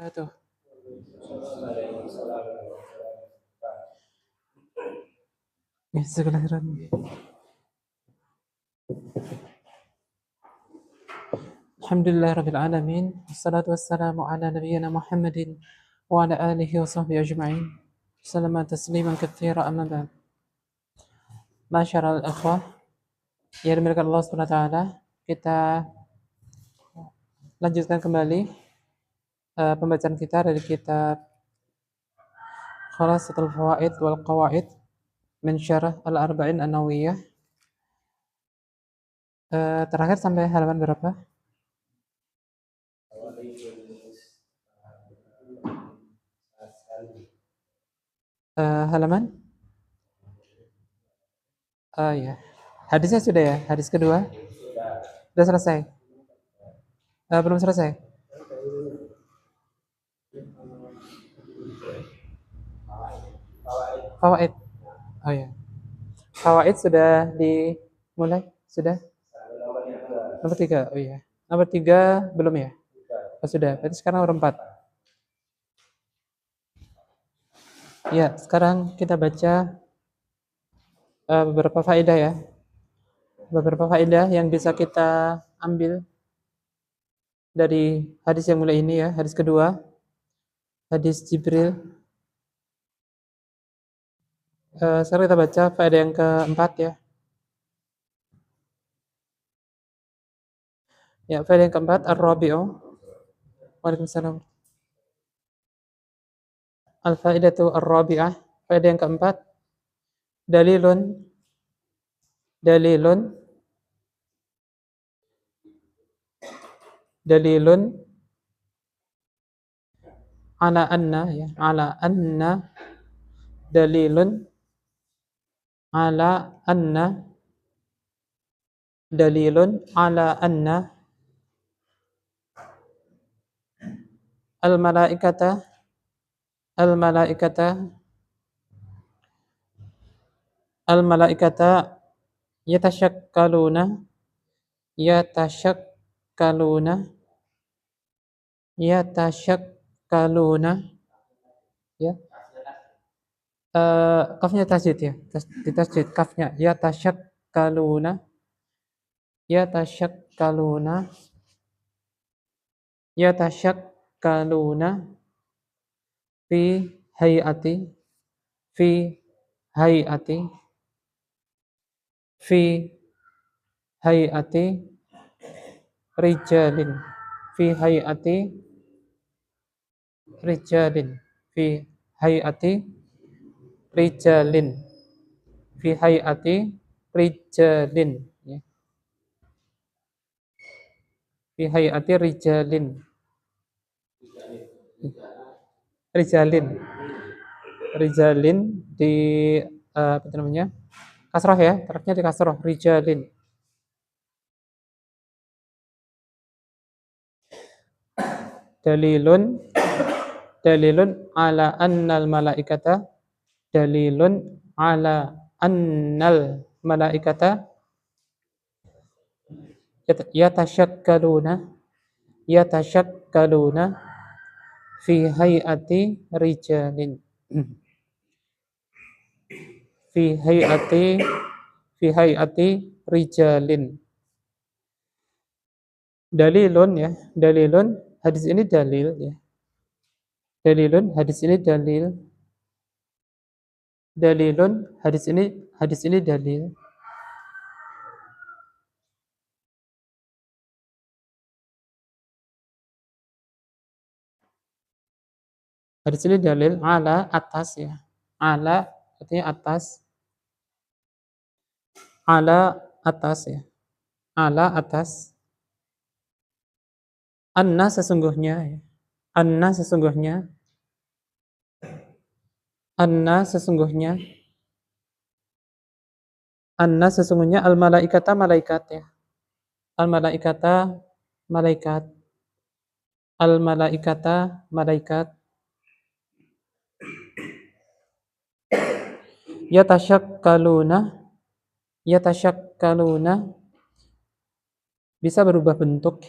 wabarakatuh. Jazakallahu khairan. Alhamdulillahirabbil alamin. Wassalatu wassalamu ala nabiyyina Muhammadin wa ala alihi wa sahbihi ajma'in. Salama tasliman katsira amma ba'd. Masyarul ikhwah, yang dimuliakan Allah Subhanahu wa taala, kita lanjutkan kembali pembacaan kita dari kitab Khulasatul Fawaid wal Qawaid min Syarah Al-Arba'in An-Nawawiyah. Terakhir sampai halaman berapa? Halaman? Ya. Hadisnya sudah ya? Hadis kedua? Sudah selesai? Belum selesai? Fawaid. Oh ya. Fawaid sudah dimulai? Sudah? Nomor 3. Oh iya. Nomor 3 belum ya? Oh, sudah. Berarti sekarang nomor 4. Ya, sekarang kita baca beberapa faedah ya. Beberapa faedah yang bisa kita ambil dari hadis yang mulai ini ya. Hadis kedua. Hadis Jibril. Sekarang kita baca faedah yang keempat ya. Ya, faedah yang keempat Ar-Rabi'u. Waalaikumsalam. Al-faidatu ar-rabi'ah, faedah yang keempat, dalilun ala anna ya, ala anna dalilun ala anna al-malaikata yatashakkaluna ya. Kafnya tasjid ya. Ditasjid kafnya yatashakkaluna fi hayati rijalin fi hayati rijalin ya. Fi hayati rijalin di apa namanya? Kasrah ya, tarafnya di kasrah, rijalin. Dalilun ala annal malaikata yatashakkaluna fi hayati rijalin. Fi hayati rijalin. Dalilun ya, hadis ini dalil ya. Hadis ini dalil. Hadis ini dalil ala atas ya. Ala artinya atas. Ala atas ya. Ala atas. Anna sesungguhnya ya. Anna sesungguhnya al-malaikata malaikat ya. Al-malaikata malaikat. Yatashakkaluna bisa berubah bentuk.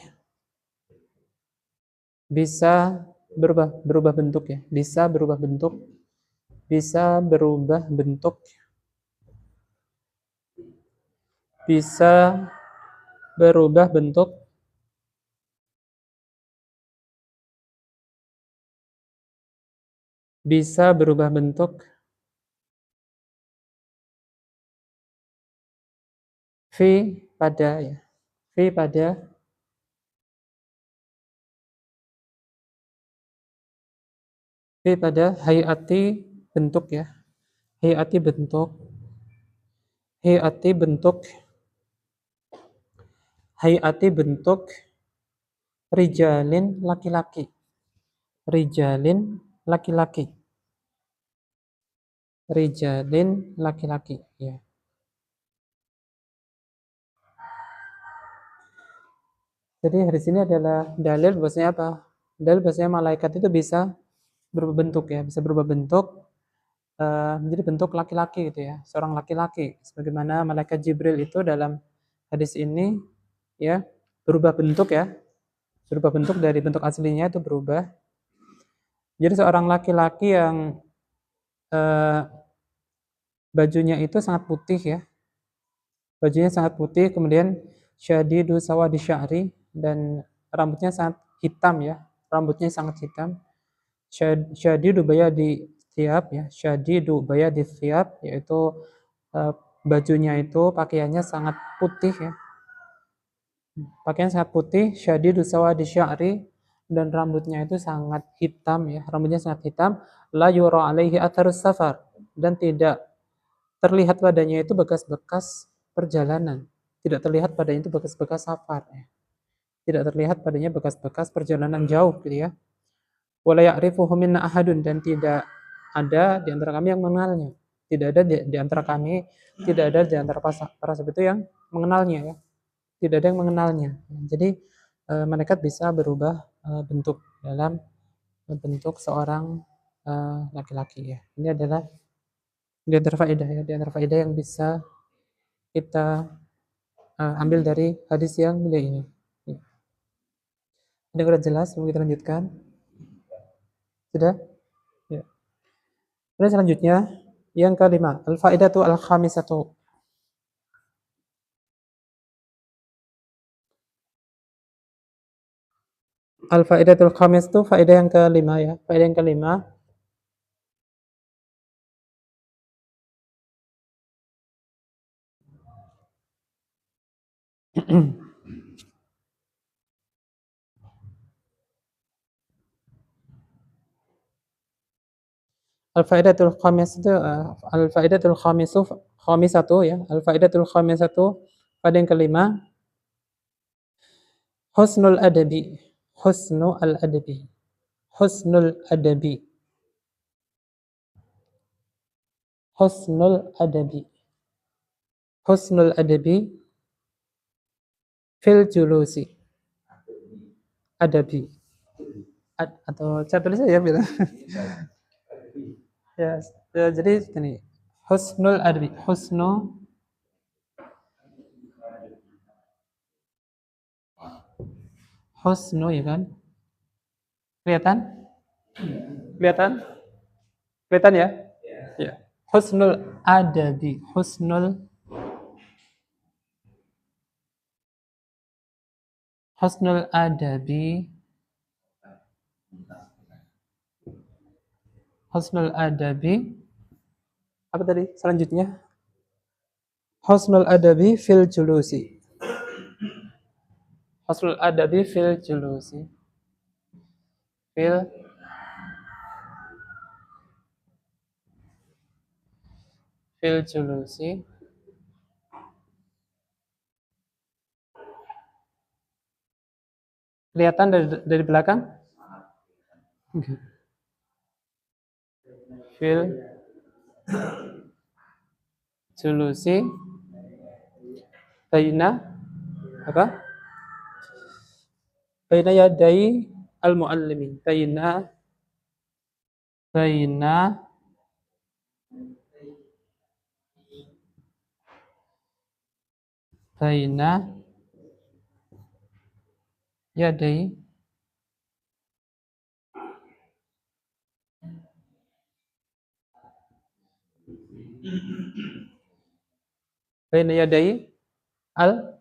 Bisa berubah bentuk ya, bisa berubah bentuk, bisa berubah bentuk, bisa berubah bentuk, bisa berubah bentuk, fi pada ya, fi pada, fi pada hayati bentuk ya, hayati bentuk, hayati bentuk, hayati bentuk, rijalin laki-laki, rijalin laki-laki, rijalin laki-laki ya. Jadi di sini adalah dalil bahwasanya apa? Dalil bahwasanya malaikat itu bisa berubah bentuk ya, bisa berubah bentuk menjadi bentuk laki-laki gitu ya, seorang laki-laki. Sebagaimana malaikat Jibril itu dalam hadis ini ya berubah bentuk ya, berubah bentuk dari bentuk aslinya itu berubah. Jadi seorang laki-laki yang eh, bajunya itu sangat putih ya, bajunya sangat putih, kemudian syadidu sawadi sya'ri dan rambutnya sangat hitam ya, rambutnya sangat hitam. Syadidu bayadi thiyab ya, syadidu bayadi thiyab yaitu eh, bajunya itu pakaiannya sangat putih ya. Pakaian sangat putih, syadidu sawadi sya'ri dan rambutnya itu sangat hitam ya, rambutnya sangat hitam, la yura alaihi atharus safar dan tidak terlihat padanya itu bekas-bekas perjalanan. Tidak terlihat padanya itu bekas-bekas safar ya. Tidak terlihat padanya bekas-bekas perjalanan jauh gitu ya. Wala ya'rifuhu minna ahadun dan tidak ada di antara kami yang mengenalnya. Tidak ada di antara kami, tidak ada di antara para sahabat itu yang mengenalnya ya. Tidak ada yang mengenalnya. Jadi malaikat bisa berubah bentuk dalam bentuk seorang laki-laki ya. Ini adalah di antara faedah ya, di antara faedah yang bisa kita ambil dari hadis yang mulia ini. Ya. Ini sudah jelas, sebelum kita lanjutkan. Sudah? Ya. Kemudian selanjutnya yang kelima, al-faedatu al-khamisatu. Al-faedatul khamis itu faedah yang kelima ya. Faedah yang kelima. Al-faedatul khamis itu al-faedatul khamisatu ya. Al-faedatul khamisatu faedah yang kelima, husnul adabi. Husnul adabi. Husnul adabi. Husnul adabi. Husnul adabi fil julusi. Adabi. Atau saya tulis aja bilang. Ya, jadi ini husnul adabi. Husnu ya kan? Kelihatan? Kelihatan? Kelihatan ya? Ya. Husnul adabi. Husnul adabi. Husnul adabi. Apa tadi? Selanjutnya. Husnul adabi fil julusi. Husnul adabi fil julusi. Fil julusi. Kelihatan dari belakang? Fil julusi baina apa? Baina yadai al-muallimin. Baina baina yadai Baina yadai al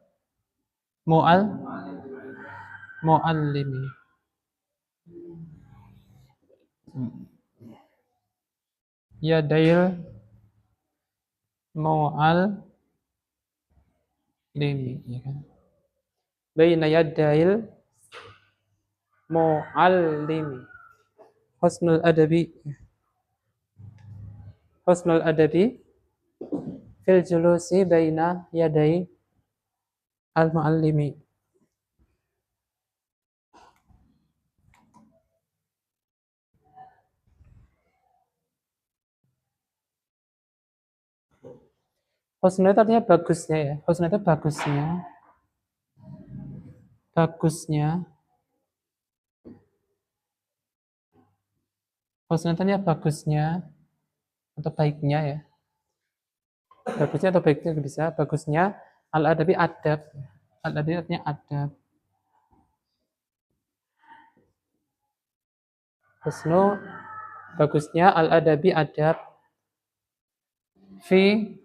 mu'al mu'allimi. Yadail mu'allimi, ya kan? Baina yadail mu'allimi. Husnul adabi. Husnul adabi fil julusi baina yadai al mu'allimi. Husnul itu artinya bagusnya ya. Husnul itu bagusnya. Bagusnya. Husnul itu artinya bagusnya atau baiknya ya. Bagusnya atau baiknya bisa. Bagusnya al-adabi adab. Al-adabi artinya adab. Husnul bagusnya al-adabi adab. Fi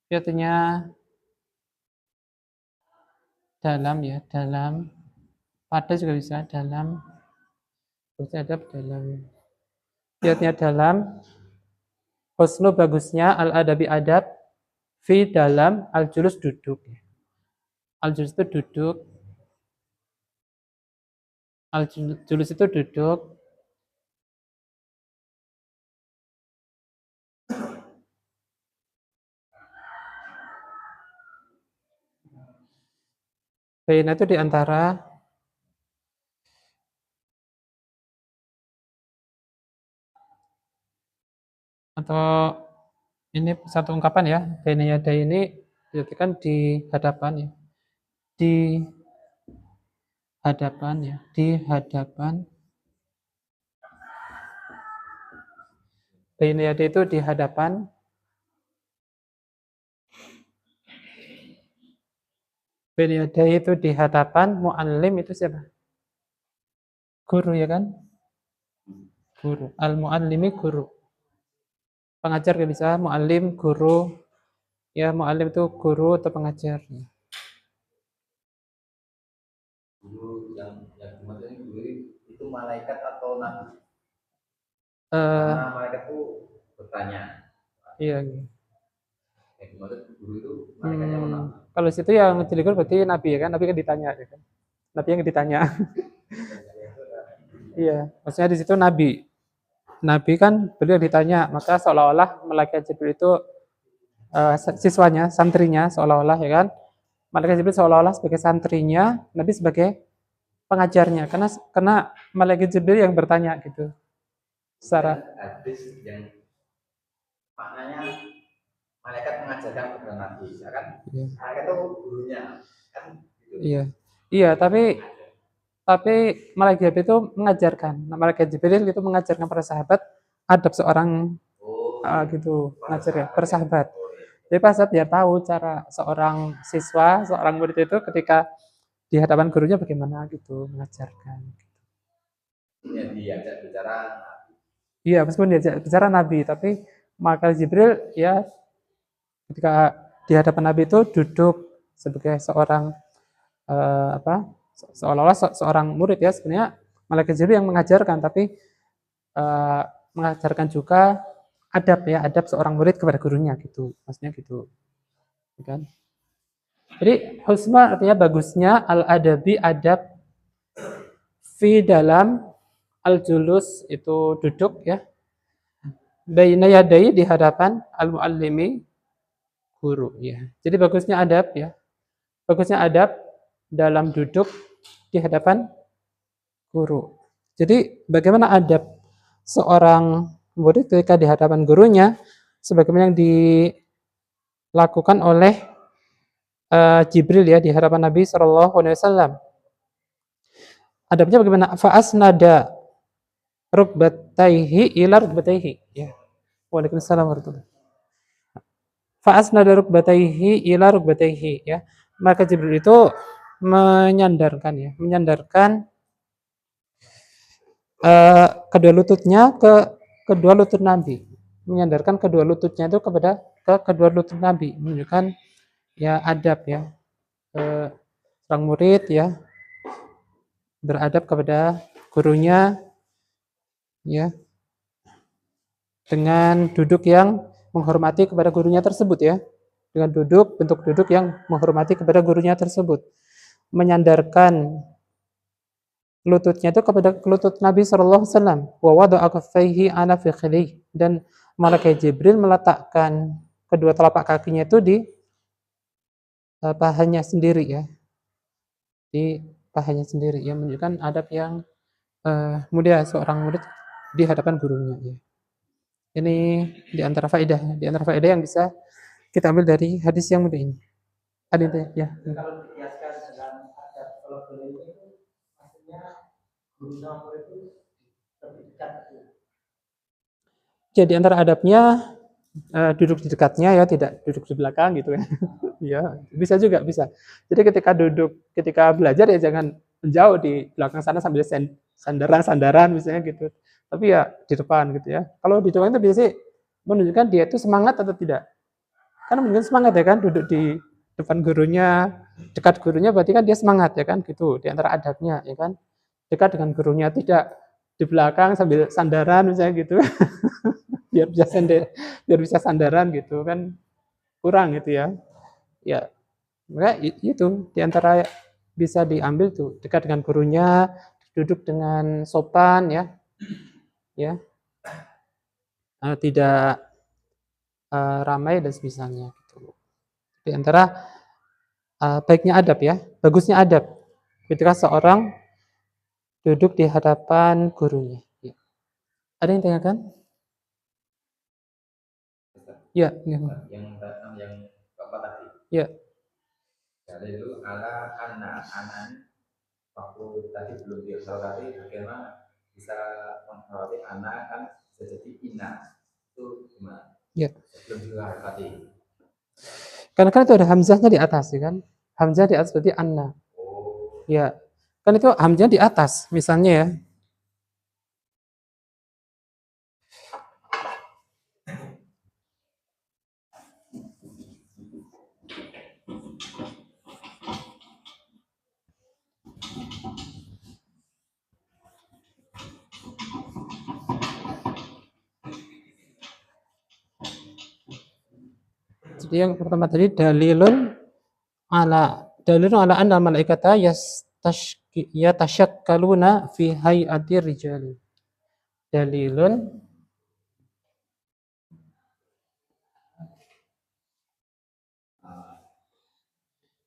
artinya dalam ya, dalam. Pada juga bisa dalam. Bagusnya adab dalam. Artinya dalam. Husnul bagusnya al-adabi adab fi dalam al-julus duduk. Al-julus itu duduk. Al-julus itu duduk. Baina itu di antara atau ini satu ungkapan ya. Baina yada ini diartikan di hadapan ya. Di hadapan ya, di hadapan. Baina yada itu di hadapan. Baina yada itu di hadapan, mu'allim itu siapa? Guru ya kan? Guru. Al-mu'allimi guru. Pengajar gak bisa, mu'allim guru. Ya, mu'allim itu guru atau pengajar. Guru yang dimaksudnya guru itu malaikat atau nabi? Karena malaikat itu bertanya. Iya. Yang dimaksud guru itu malaikatnya mana? Kalau situ yang jadi guru berarti nabi ya kan? Nabi kan ditanya ya kan? Nabi yang ditanya. Iya, maksudnya di situ nabi. Nabi kan beliau ditanya, maka seolah-olah malaikat Jibril itu siswanya, santrinya seolah-olah ya kan? Malaikat Jibril seolah-olah sebagai santrinya, Nabi sebagai pengajarnya, karena malaikat Jibril yang bertanya gitu. Secara hadis yang maknanya malaikat mengajarkan kepada Nabi, ya kan? Iya. Malaikat itu gurunya, kan? Gitu. Iya, iya, tapi malaikat Jibril itu mengajarkan. Malaikat Jibril itu mengajarkan para sahabat adab seorang gitu, mengajarkan para sahabat. Jadi para sahabat dia tahu cara seorang siswa, seorang murid itu ketika di hadapan gurunya bagaimana gitu, mengajarkan. Ya, diajak bicara. Iya, meskipun diajak bicara Nabi, tapi malaikat Jibril ya ketika di hadapan Nabi itu duduk sebagai seorang seolah-olah seorang murid ya, sebenarnya malaikat Jibril yang mengajarkan, tapi mengajarkan juga adab seorang murid kepada gurunya gitu, maksudnya gitu, kan? Jadi husna artinya bagusnya, al-adabi adab, fi dalam, al-julus itu duduk ya, baina yadai di hadapan, al-muallimi guru ya. Jadi bagusnya adab ya, bagusnya adab dalam duduk di hadapan guru. Jadi bagaimana adab seorang murid ketika di hadapan gurunya, sebagaimana yang dilakukan oleh Jibril ya di hadapan Nabi SAW. Adabnya bagaimana? Fa'asnada rukbataihi ila rukbataihi ya. Waalaikumsalam warahmatullahi wabarakatuh. Fa'asnada rukbataihi ila rukbataihi ya. Maka Jibril itu menyandarkan kedua lututnya ke kedua lutut Nabi. menyandarkan kedua lututnya itu ke kedua lutut Nabi, menunjukkan ya adab ya. Seorang murid ya beradab kepada gurunya ya dengan duduk yang menghormati kepada gurunya tersebut ya. Dengan bentuk duduk yang menghormati kepada gurunya tersebut. Menyandarkan lututnya itu kepada lutut Nabi sallallahu alaihi wasallam. Wa wada'a kaffaihi ala fikhidhi, dan malaikat Jibril meletakkan kedua telapak kakinya itu di pahanya sendiri ya. Di pahanya sendiri yang menunjukkan adab yang mulia seorang murid di hadapan gurunya ya. Ini di antara faedah yang bisa kita ambil dari hadis yang mulia ini. Ada ya. Kalau dikiaskan dengan adab kalau beliau itu maksudnya guru sama murid itu lebih dekat. Jadi antara adabnya duduk di dekatnya ya, tidak duduk di belakang gitu ya. Ya, bisa juga bisa. Jadi ketika belajar ya jangan menjauh di belakang sana sambil sandaran misalnya gitu. Tapi ya di depan gitu ya. Kalau di depan itu biasanya menunjukkan dia itu semangat atau tidak. Karena menunjukkan semangat ya kan, duduk di depan gurunya, dekat gurunya berarti kan dia semangat ya kan gitu, di antara adabnya ya kan. Dekat dengan gurunya, tidak di belakang sambil sandaran misalnya gitu. biar bisa sandaran gitu kan, kurang gitu ya. Ya, maka itu di antara bisa diambil tuh, dekat dengan gurunya, duduk dengan sopan ya. Ya. Tidak ramai dan semisalnya gitu. Di antara baiknya adab ya, bagusnya adab ketika seorang duduk di hadapan gurunya. Ya. Ada yang tanyakan? Ya, yang keempat tadi. Ya. Jadi itu ala anak waktu tadi belum dihormati, bagaimana bisa menghormati anak kan bisa jadi ina, itu gimana? Ya. Sebelum dihormati. Karena kan itu ada hamzahnya di atas ya kan. Hamzah di atas berarti anna. Oh. Ya. Kan itu hamzah di atas misalnya ya. Jadi yang pertama tadi dalilun ala anna malaikata yatashakkaluna fi hay'ati rijali. Dalilun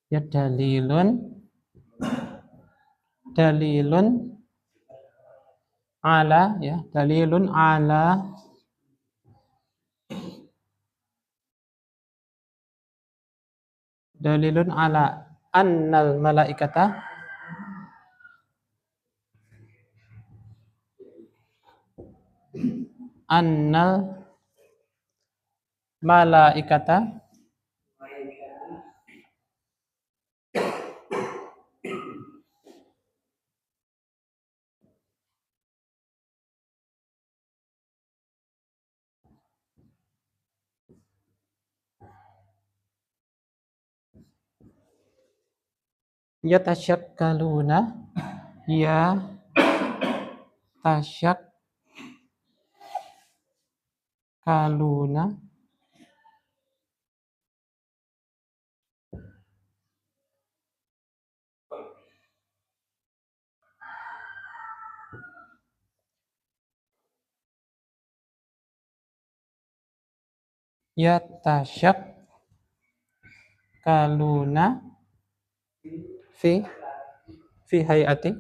ya dalilun ala ya, dalilun ala annal malaikata yatashakkaluna ya tashakkaluna yatashakkaluna fi hayati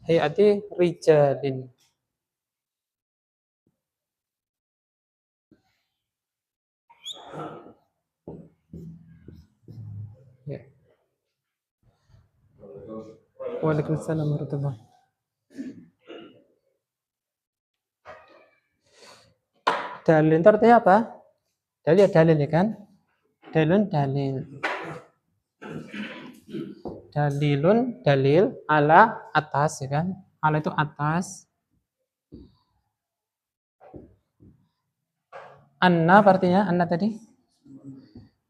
hayati rijalin. Ya. Waalaikumsalam warahmatullahi Dalil itu artinya apa? Dalil ya dalil ya kan? Dalilun dalil. Dalilun dalil ala atas ya kan? Ala itu atas. Anna artinya anna tadi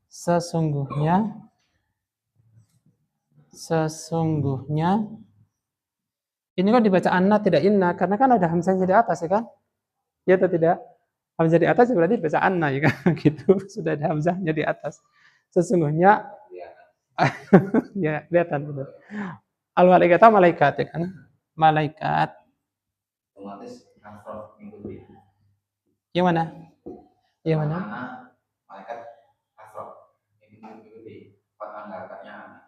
sesungguhnya ini kok dibaca anna tidak inna karena kan ada hamzahnya di atas ya kan? Ya atau tidak? Hamzah di atas berarti baca anna ya kan? Gitu. Sudah ada hamzahnya di atas. Sesungguhnya ya kelihatan betul. Al malaikata malaikat ya kan? Malaikat. Otomatis kasroh mengikuti. Yang mana? Yang mana? Malaikat kasroh mengikuti. Fathah harakatnya.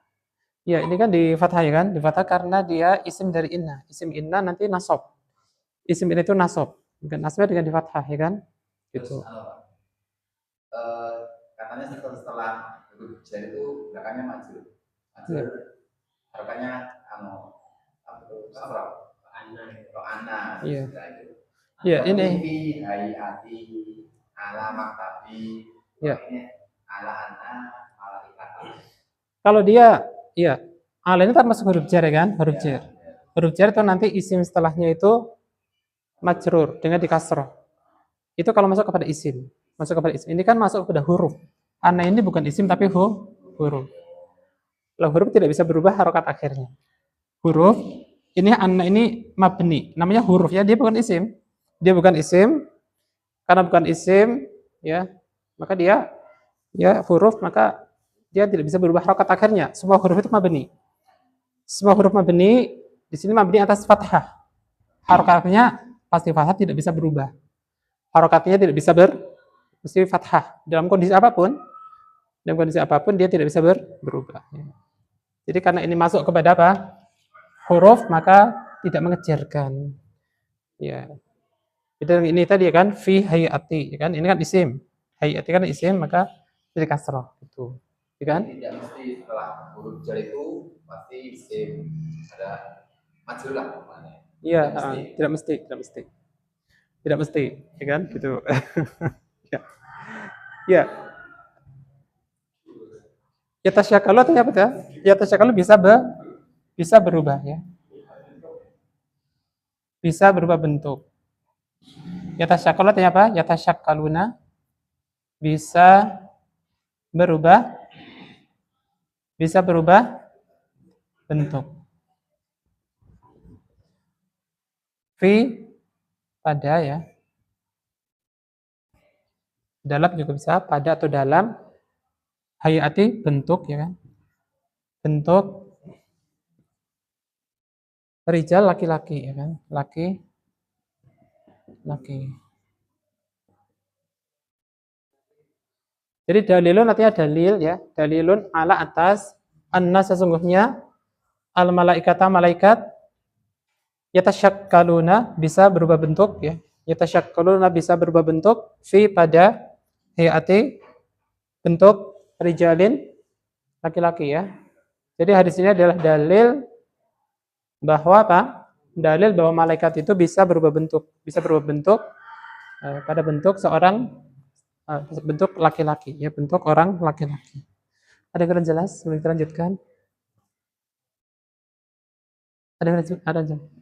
Ya, ini kan di fathah ya kan? Di fathah karena dia isim dari inna. Isim inna nanti nasab. Isim inna itu nasab. Nasabnya dengan di fathah ya kan? Gitu. Katanya setelah huruf jar itu belakangnya maju. Ya. Harakatnya kasroh. Anna. Iya. Ya, ini. Hayati ala maktabi. Ya. Ini ala anna ala ikatan. Kalau dia, iya, ala ini termasuk huruf jar ya kan? Huruf jar. Huruf jar itu nanti isim setelahnya itu majrur dengan di kasroh. Itu kalau masuk kepada isim. Masuk kepada isim. Ini kan masuk kepada huruf. Anna ini bukan isim tapi huruf. Kalau huruf tidak bisa berubah harokat akhirnya. Huruf, ini anna ini mabni. Namanya huruf ya, dia bukan isim. Dia bukan isim. Karena bukan isim, ya, maka dia ya huruf, maka dia tidak bisa berubah harokat akhirnya. Semua huruf itu mabni. Semua huruf mabni di sini mabni atas fathah. Harokatnya pasti fathah, tidak bisa berubah. Harokatnya tidak bisa mesti fathah. Dalam kondisi apapun dia tidak bisa berubah. Jadi karena ini masuk kepada apa? Huruf, maka tidak mengejarkan. Ya. Itu ini tadi kan fi hayati, kan? Ini kan isim. Hayati kan isim, maka jadi kasroh itu. Ya kan? Tidak mesti setelah huruf jar itu pasti isim ada majul lah namanya. Iya, tidak mesti. Tidak mesti, ya kan? Gitu. Ya. Ya. Ya tasyakalu artinya apa ya? Ya tasyakalu bisa berubah ya. Bisa berubah bentuk. Ya tasyakalu artinya apa? Ya tasyakaluna bisa berubah bentuk. Fi pada ya. Dalam juga bisa pada atau dalam. Hayati bentuk ya kan. Bentuk rijal laki-laki ya kan. Laki. Jadi dalilun artinya dalil ya. Dalilun ala atas anna sesungguhnya al malaikata malaikat yatasyakkaluna bisa berubah bentuk ya. Yatasyakkaluna bisa berubah bentuk fi pada hayati bentuk rijalin laki-laki ya. Jadi hadis ini adalah dalil bahwa apa? Dalil bahwa malaikat itu bisa berubah bentuk pada bentuk seorang bentuk laki-laki ya, bentuk orang laki-laki. Ada yang kurang jelas? Boleh kita lanjutkan?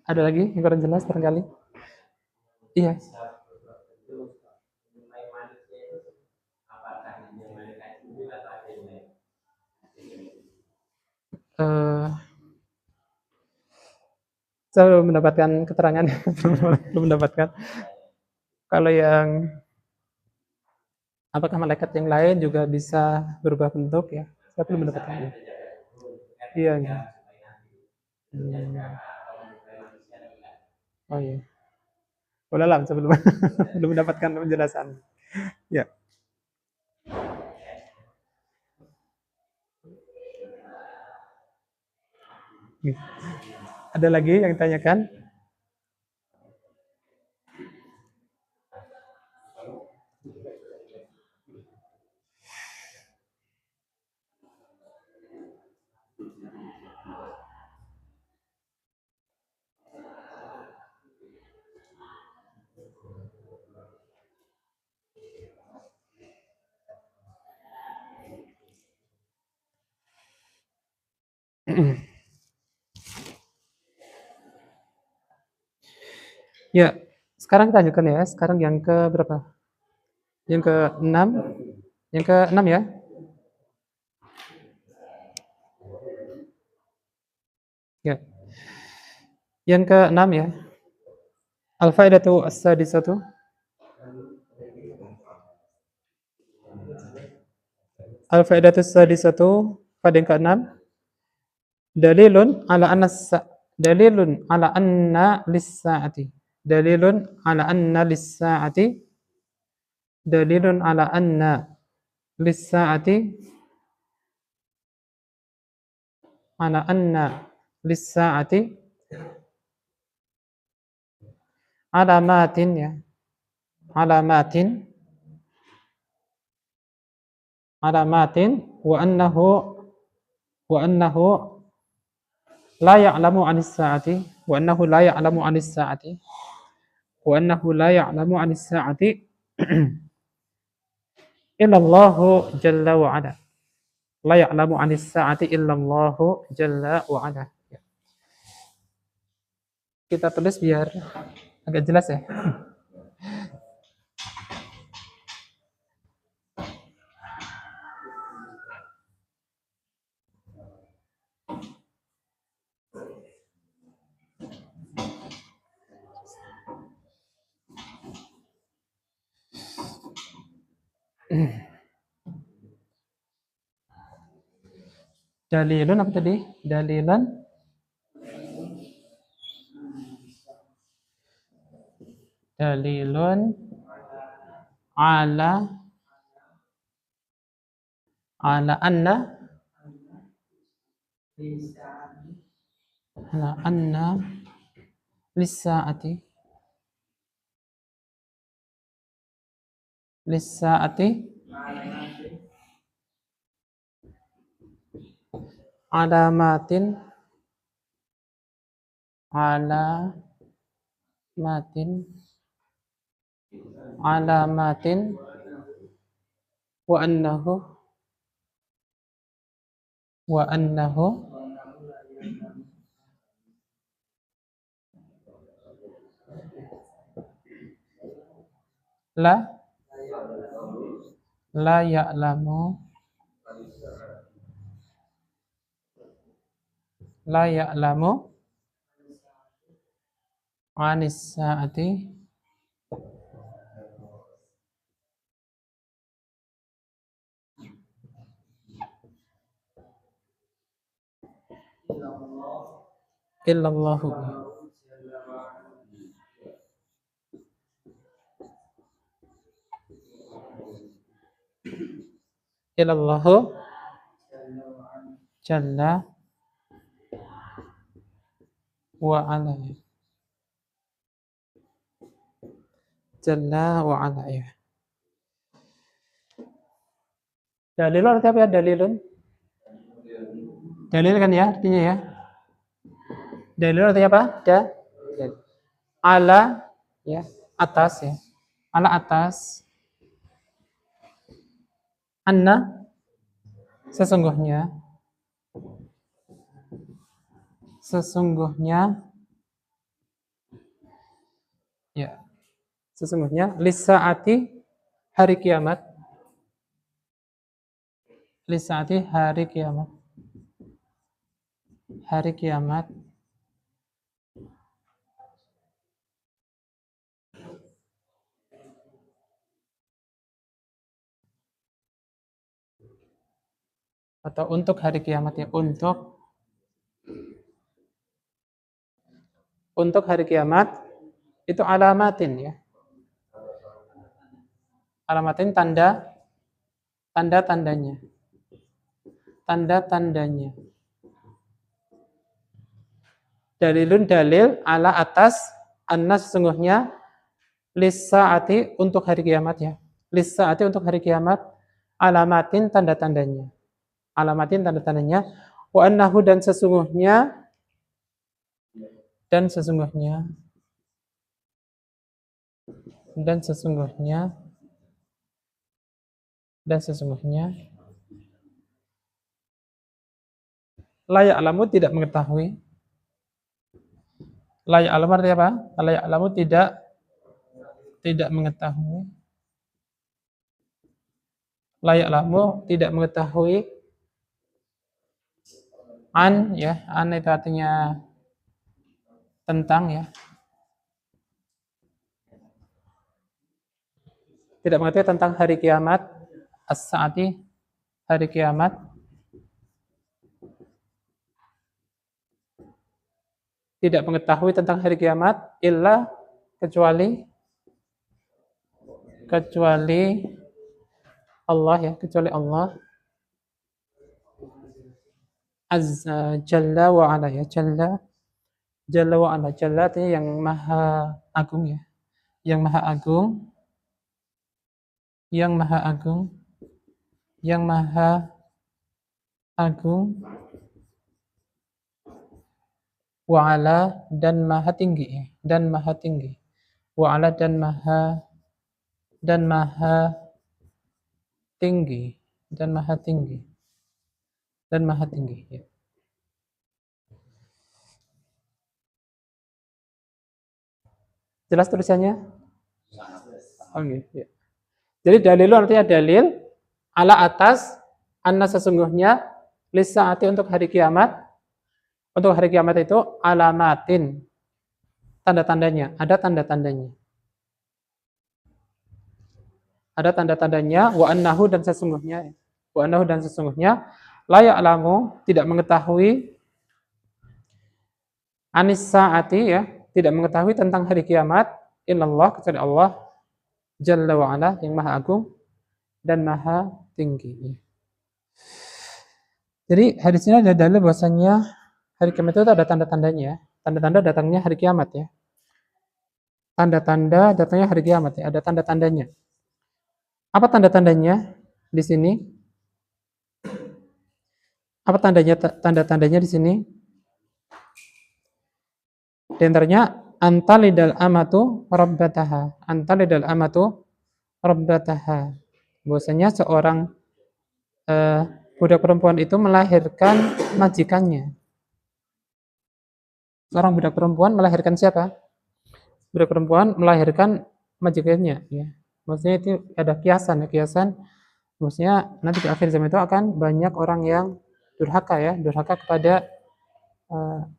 Ada lagi yang kurang jelas barangkali? Iya. Saya belum mendapatkan keterangan, belum mendapatkan. Kalau yang apakah malaikat yang lain juga bisa berubah bentuk ya? Saya belum mendapatkan. Iya. Ya. Oh iya. Udah lah, sebelum belum mendapatkan penjelasan. Ya. Ada lagi yang ditanyakan? Ya, sekarang kita lanjutkan ya. Sekarang yang ke berapa? Yang ke-6. Yang ke-6 ya. Ya. Yang ke-6 ya. Al-faidatu as-sadisatu. Al-faidatu as-sadisatu, pada yang ke-6. Dalilun ala anna dalilun ala anna lis-sa'ati. Dalilun ala anna lis-sa'ati. Dalilun ala anna lis-sa'ati. Ala anna lis-sa'ati alamatin ya. Alamatin wa annahu la ya'lamu 'anis sa'ati wa annahu la ya'lamu 'anis sa'ati wa annahu la ya'lamu 'anis sa'ati illallahu jalla wa 'ala. La ya'lamu 'anis sa'ati illallahu jalla wa 'ala. Kita tulis biar agak jelas ya. Dalilun apa tadi? Dalilun ala anna lis-sa'ati alamatin wa annahu la ya'lamu 'anis sa'ati illallahu. Ilallahu jalla wa ala. Jalla wa ala ya. Dalilun artinya apa ya? Dalilun. Dalil kan ya artinya ya. Dalilun artinya apa? Ala ya, atas ya. Ala atas. Anna sesungguhnya ya, sesungguhnya lisaati hari kiamat. Lisaati hari kiamat. Hari kiamat atau untuk hari kiamat ya, untuk hari kiamat itu alamatin ya. Alamatin tanda-tandanya. Tanda-tandanya. Dalilun dalil ala atas anna sesungguhnya lisaati untuk hari kiamat ya. Lisaati untuk hari kiamat alamatin tanda-tandanya. Alamatin tanda-tandanya wa annahu dan sesungguhnya la ya'lamu tidak mengetahui La ya'lamu artinya apa? La ya'lamu tidak mengetahui. La ya'lamu tidak mengetahui an itu artinya tentang ya. Tidak mengetahui tentang hari kiamat, as-saati, hari kiamat. Tidak mengetahui tentang hari kiamat illa kecuali Allah ya, kecuali Allah azza jalla wa ala ya, jalla wa ala. Jalla artinya yang maha agung ya, yang maha agung, yang maha agung, yang maha agung, wa ala dan maha tinggi ya, dan maha tinggi, wa ala dan maha tinggi, dan maha tinggi, dan maha tinggi ya. Jelas tulisannya? Oh, ya. Jadi dalil artinya dalil ala atas anna sesungguhnya lisaati untuk hari kiamat. Untuk hari kiamat itu alamatin, tanda-tandanya, ada tanda-tandanya. Ada tanda-tandanya wa annahu dan sesungguhnya la ya'lamu tidak mengetahui anis saati ya, tidak mengetahui tentang hari kiamat illallah kecuali Allah jalla wa ala yang maha agung dan maha tinggi. Jadi hadis ini ada dalil bahwasanya hari kiamat itu ada tanda-tandanya, tanda-tanda datangnya hari kiamat ya. Tanda-tanda datangnya hari kiamat ya, ada tanda-tandanya. Apa tanda-tandanya di sini? Apa tanda-tandanya di sini? Di antaranya antalidal amatu rabbataha. Antalidal amatu rabbataha. Bahwasanya seorang budak perempuan itu melahirkan majikannya. Seorang budak perempuan melahirkan siapa? Budak perempuan melahirkan majikannya ya. Maksudnya itu ada kiasan ya, kiasan. Maksudnya nanti di akhir zaman itu akan banyak orang yang durhaka ya, durhaka kepada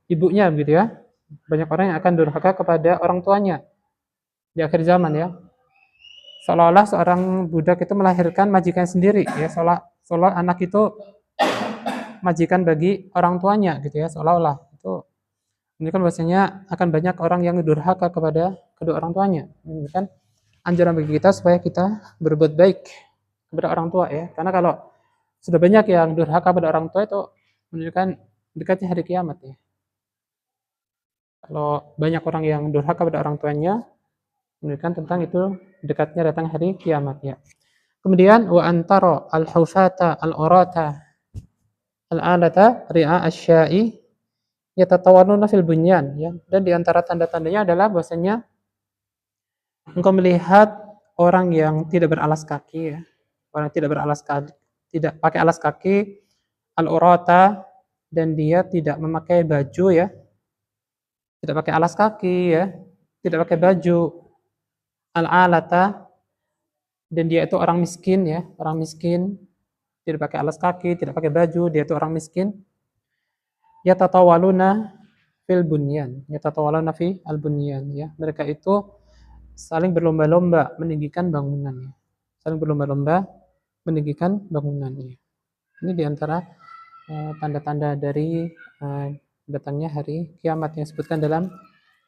ibunya gitu ya. Banyak orang yang akan durhaka kepada orang tuanya di akhir zaman ya. Seolah-olah seorang budak itu melahirkan majikan sendiri ya, seolah anak itu majikan bagi orang tuanya gitu ya, seolah-olah. Itu menunjukkan bahwasanya akan banyak orang yang durhaka kepada kedua orang tuanya. Ini kan anjuran bagi kita supaya kita berbuat baik kepada orang tua ya. Karena kalau sudah banyak yang durhaka pada orang tua itu menunjukkan dekatnya hari kiamat ya. Kalau banyak orang yang durhaka pada orang tuanya, menunjukkan tentang itu dekatnya datang hari kiamat ya. Kemudian wa antara al-hufata al-urata al-alata ri'a asya'i yatatawaluna fil bunyan ya. Dan di antara tanda-tandanya adalah bahwasanya engkau melihat orang yang tidak beralas kaki ya. Orang yang tidak beralas kaki, tidak pakai alas kaki, al-urata dan dia tidak memakai baju ya. Tidak pakai alas kaki ya, tidak pakai baju, al-alata dan dia itu orang miskin ya, orang miskin, tidak pakai alas kaki, tidak pakai baju, dia itu orang miskin. Yatatawaluna fil bunyan, yatatawaluna fi al-bunyan ya. Mereka itu saling berlomba-lomba meninggikan bangunan ya. Saling berlomba-lomba meninggikan bangunan ya. Ini diantara tanda-tanda dari datangnya hari kiamat yang disebutkan dalam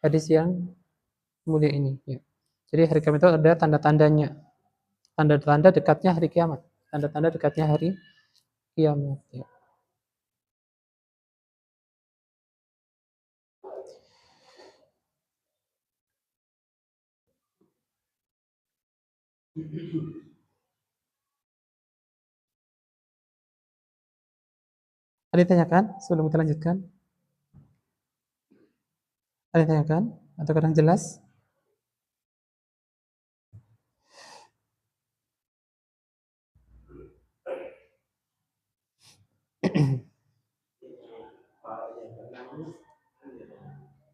hadis yang mulia ini ya. Jadi hari kiamat itu ada tanda-tandanya. Tanda-tanda dekatnya hari kiamat. Tanda-tanda dekatnya hari kiamat ya. Ada yang tanyakan sebelum kita lanjutkan? Ada yang tanyakan atau kadang jelas?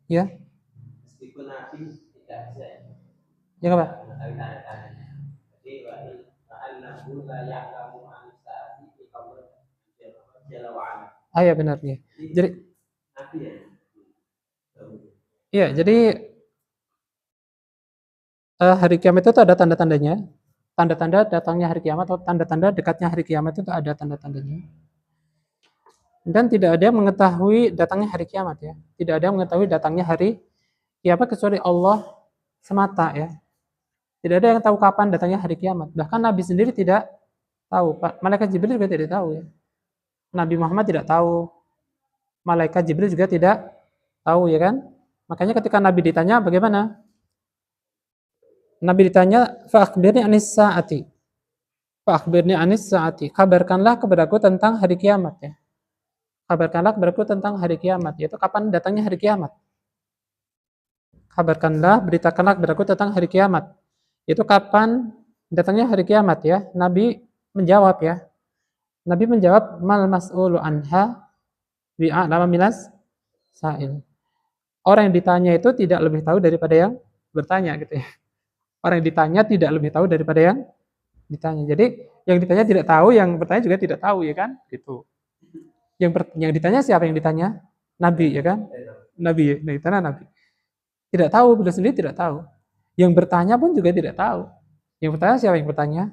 Ya. Yang apa? Ah ya benar ya. Jadi iya, jadi hari kiamat itu ada tanda-tandanya. Tanda-tanda datangnya hari kiamat atau tanda-tanda dekatnya hari kiamat itu ada tanda-tandanya. Dan tidak ada yang mengetahui datangnya hari kiamat ya. Tidak ada yang mengetahui datangnya hari kiamat kecuali Allah semata ya. Tidak ada yang tahu kapan datangnya hari kiamat. Bahkan Nabi sendiri tidak tahu. Malaikat Jibril juga tidak tahu ya. Nabi Muhammad tidak tahu. Malaikat Jibril juga tidak tahu ya kan. Makanya ketika Nabi ditanya bagaimana? Nabi ditanya, "Fa'akhbirni anis sa'ati." Fa'akhbirni anis sa'ati. Kabarkanlah kepadaku tentang hari kiamat ya. Kabarkanlah kepadaku tentang hari kiamat, yaitu kapan datangnya hari kiamat. Kabarkanlah, beritakanlah kepadaku tentang hari kiamat. Itu kapan datangnya hari kiamat ya. Nabi menjawab ya. Nabi menjawab, "Mal mas'ulu anha bi'a'lama minas sa'il." Orang yang ditanya itu tidak lebih tahu daripada yang bertanya gitu ya. Orang yang ditanya tidak lebih tahu daripada yang ditanya. Jadi yang ditanya tidak tahu, yang bertanya juga tidak tahu ya kan? Gitu. Yang ditanya siapa yang ditanya? Nabi ya kan? Nabi, nah ditanya Nabi. Tidak tahu, beliau sendiri tidak tahu. Yang bertanya pun juga tidak tahu. Yang bertanya siapa yang bertanya?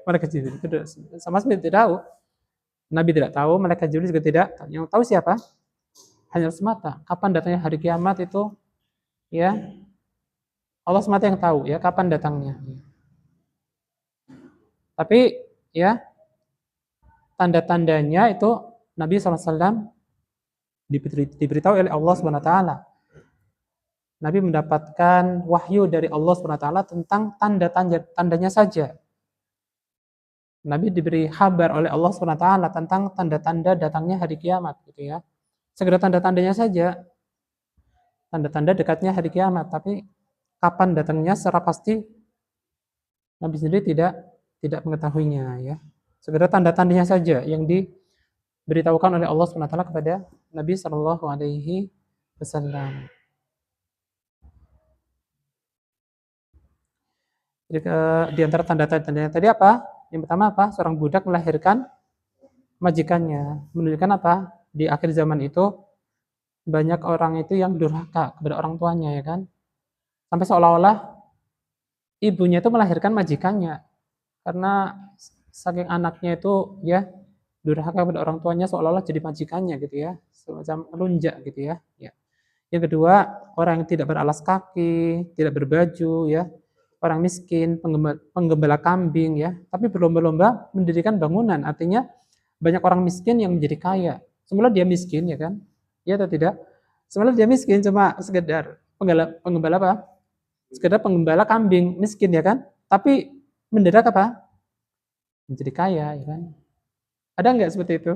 Malaikat Jibril. Sama sekali tidak tahu. Nabi tidak tahu, malaikat Jibril juga tidak. Yang tahu siapa? Hanya semata. Kapan datangnya hari kiamat itu ya Allah semata yang tahu ya kapan datangnya. Tapi ya tanda-tandanya itu Nabi SAW diberitahu oleh Allah Subhanahu Wa Taala. Nabi mendapatkan wahyu dari Allah Subhanahu Wa Taala tentang tanda-tandanya saja. Nabi diberi kabar oleh Allah Subhanahu Wa Taala tentang tanda-tanda datangnya hari kiamat, gitu ya. Segera tanda-tandanya saja, tanda-tanda dekatnya hari kiamat. Tapi kapan datangnya secara pasti Nabi sendiri tidak mengetahuinya, ya. Segera tanda-tandanya saja yang diberitahukan oleh Allah Subhanahu Wa Taala kepada Nabi Shallallahu Alaihi Wasallam. Jadi di antara tanda-tandanya tadi apa? Yang pertama apa? Seorang budak melahirkan majikannya. Menunjukkan apa? Di akhir zaman itu banyak orang itu yang durhaka kepada orang tuanya, ya kan? Sampai seolah-olah ibunya itu melahirkan majikannya. Karena saking anaknya itu ya durhaka kepada orang tuanya, seolah-olah jadi majikannya gitu ya. Semacam lunjak gitu ya. Ya. Yang kedua, orang yang tidak beralas kaki, tidak berbaju ya. Orang miskin, penggembala kambing ya, tapi berlomba-lomba mendirikan bangunan. Artinya banyak orang miskin yang menjadi kaya. Semula dia miskin ya kan? Iya atau tidak? Semula dia miskin cuma sekedar penggembala apa? Sekedar penggembala kambing, miskin ya kan? Tapi mendadak apa? Menjadi kaya ya kan? Ada nggak seperti itu?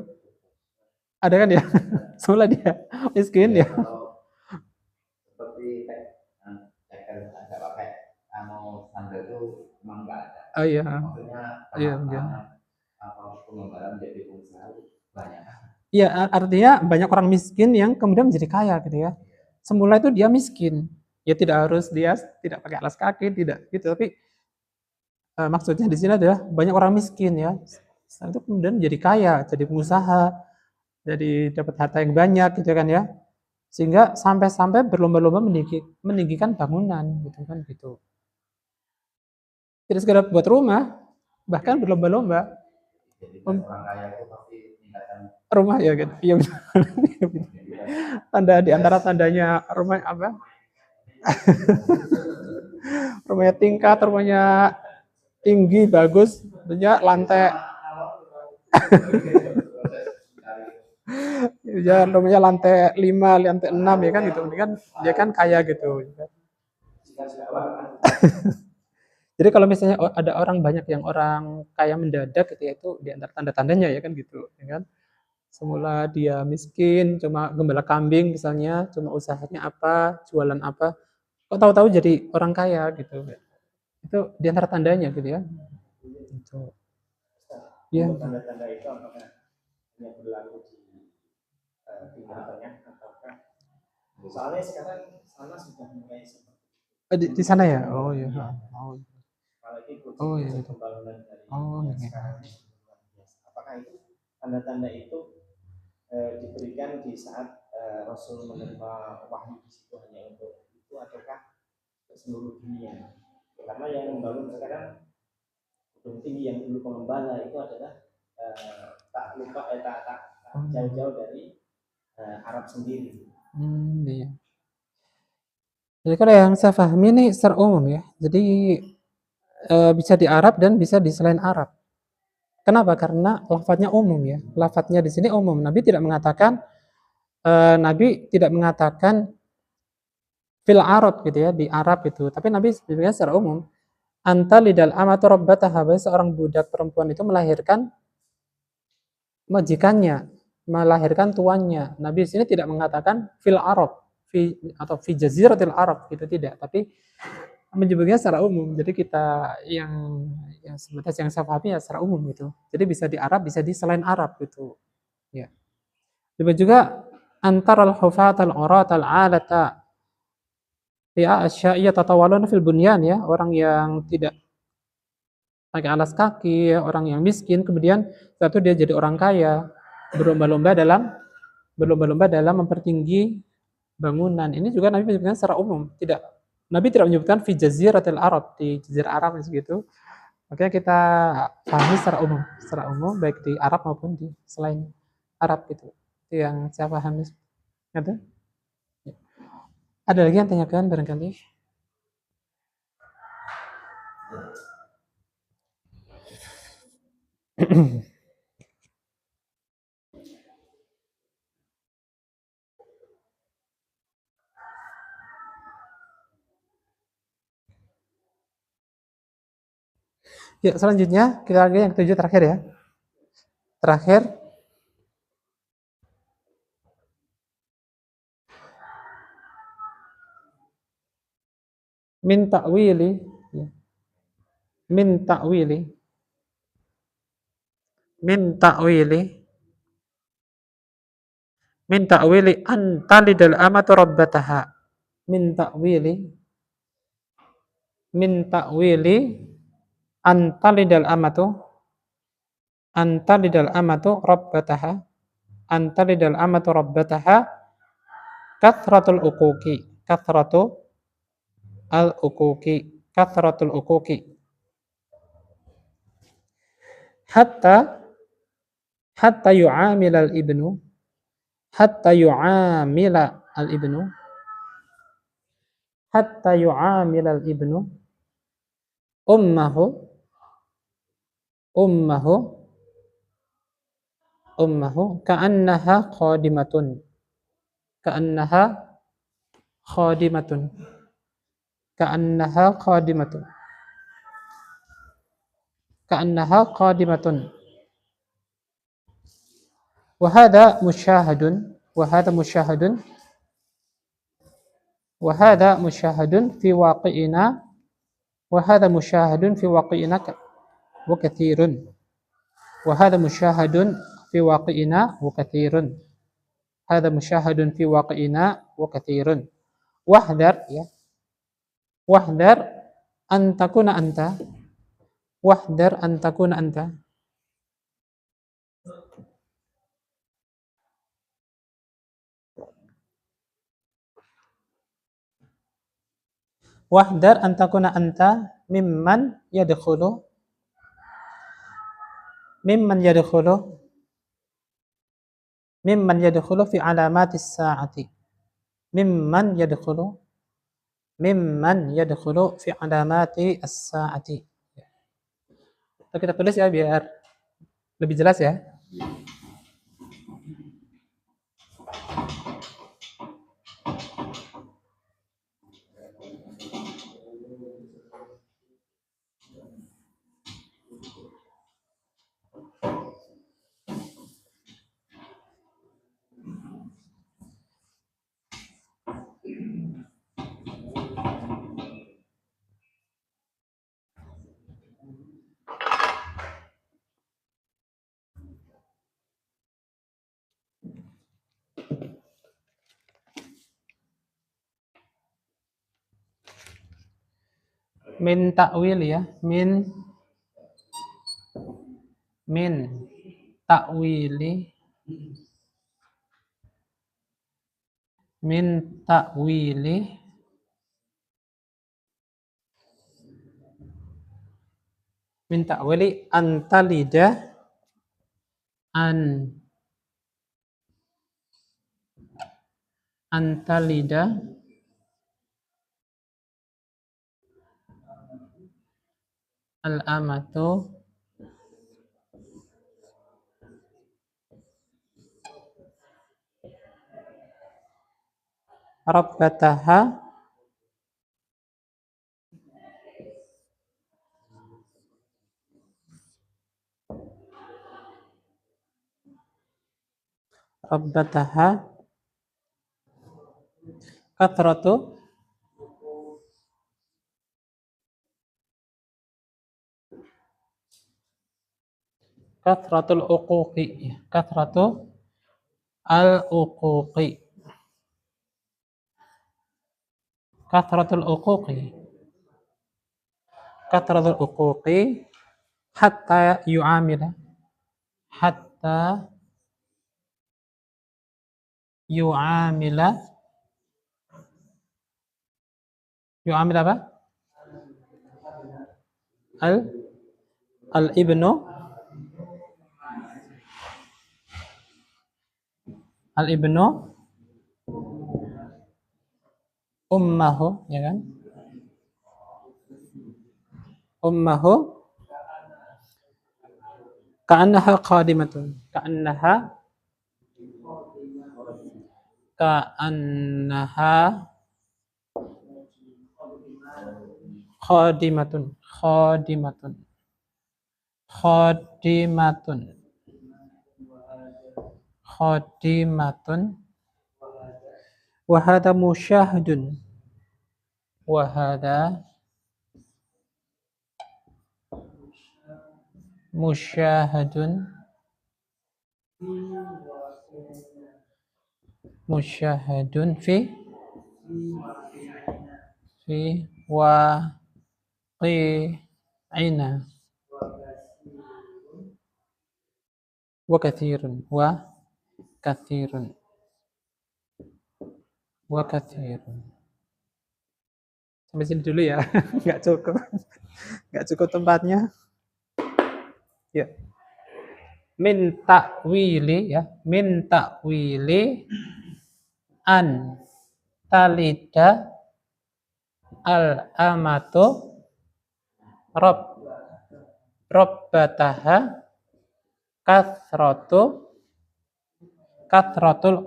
Ada kan ya? Semula dia miskin ya. Seperti ada pakai standar itu memang nggak ada. Oh iya. Maksudnya Iya, pengembaraan menjadi pengusaha banyak. Iya, artinya banyak orang miskin yang kemudian menjadi kaya gitu ya. Semula itu dia miskin. Ya tidak harus dia tidak pakai alas kaki, tidak gitu, tapi maksudnya di sini adalah banyak orang miskin ya. Setelah itu kemudian jadi kaya, jadi pengusaha, jadi dapat harta yang banyak gitu kan ya. Sehingga sampai-sampai berlomba-lomba meninggikan bangunan gitu kan gitu. Tidak sekedar buat rumah, bahkan berlomba-lomba. Jadi orang kaya itu pasti tingkatan rumah ya gitu. Iya benar. Tanda di antara tandanya rumah apa? Rumahnya tingkat, rumahnya tinggi, bagus, punya lantai. Ya, rumahnya lantai 5, lantai 6 ya kan gitu. Ini kan dia kan kaya gitu. Jadi kalau misalnya ada orang banyak yang orang kaya mendadak gitu ya, itu di antara tanda-tandanya ya kan gitu, ya kan. Semula dia miskin, cuma gembala kambing misalnya, cuma usahanya apa, jualan apa, kok tahu-tahu jadi orang kaya gitu. Itu di antara tandanya gitu ya. Gitu. Ya. Tanda-tanda itu apakah hanya berlaku di tingkatannya ataukah? Soalnya sekarang sana sudah mulai seperti Di sana ya? Oh iya. Oh ya itu. pembangunan dari Oh yang iya. sekarang ini luar biasa. Apakah itu tanda-tanda itu diberikan di saat Rasul menerima wahyu di situ hanya untuk itu ataukah ke seluruh dunia? Karena yang membangun sekarang gedung tinggi yang dulu pengembala itu adalah tak jauh-jauh dari Arab sendiri. Iya. Jadi kalau yang saya pahami ini secara umum ya. Jadi bisa di Arab dan bisa di selain Arab. Kenapa? Karena lafadznya umum ya. Lafadznya di sini umum. Nabi tidak mengatakan fil Arab gitu ya, di Arab itu. Tapi Nabi sebenarnya secara umum, anta lidal amatu rabbataha, seorang budak perempuan itu melahirkan majikannya, melahirkan tuannya. Nabi di sini tidak mengatakan fil Arab, atau fi jaziratil Arab gitu, tidak. Tapi menyebutnya secara umum. Jadi kita yang sebatas yang saya pahami ya secara umum gitu. Jadi bisa di Arab, bisa di selain Arab gitu. Ya. Demikian juga antara al-hufat al-urat al-alata ya asya'iyah tatawaluna fil bunyan ya, orang yang tidak pakai alas kaki, orang yang miskin, kemudian satu dia jadi orang kaya, berlomba-lomba dalam mempertinggi bangunan. Ini juga Nabi menyebutkan secara umum, Nabi tidak menyebutkan fi jaziratil Arab, di jazirah Arab segitu. Makanya kita pahami secara umum baik di Arab maupun di selain Arab gitu. Itu yang saya pahami. Gitu. Ada lagi yang tanyakan barangkali? Ya, selanjutnya kita lagi yang ketujuh terakhir ya. Terakhir, min ta'wili ya. min ta'wili min ta'wili min ta'wili an talidal amatu rabbataha min ta'wili min ta'wili an talidal amatu rabbataha kathratul uquqi hatta yu'amila al-ibnu hatta yu'amila al-ibnu hatta yu'amila al-ibnu ummahu ka'annaha khadimatun ka'annaha khadimatun ka'annaha khadimatun ka'annaha khadimatun wa hadha musyahadun fi waqi'ina wa hadha musyahadun fi waqi'ina wa katsirun wa hadha musyahadun fi waqi'ina wa katsirun hadha musyahadun fi waqi'ina wa katsirun wahdhar ya wahdhar an takuna anta wahdhar an takuna anta wahdhar an takuna anta mimman yadkhulu fi alamatis sa'ati mimman yadkhulu fi alamati as-sa'ati. Kita tulis ya biar lebih jelas ya. Min ta'wil ya, min min ta'wili min ta'wili min ta'wili antalida antalida al-amatu rabbataha rabbataha kathratu kathratul uquqi kathratu al-uquqi kathratul uquqi kathratul uquqi hatta yu'amila hatta yu'amila yu'amila apa? Al-ibnu ummahu, ya kan? Ummahu ka'annaha qadimatun ka'annaha khadimatun khadimatun khadimatun khadimatun wa hadha musyahadun wa hadha musyahadun musyahadun fi waqi'ina wa kathirun sampai sini dulu ya. nggak cukup tempatnya ya. Min ta'wili ya, min ta'wili an talida al-amatu rabbataha kathratul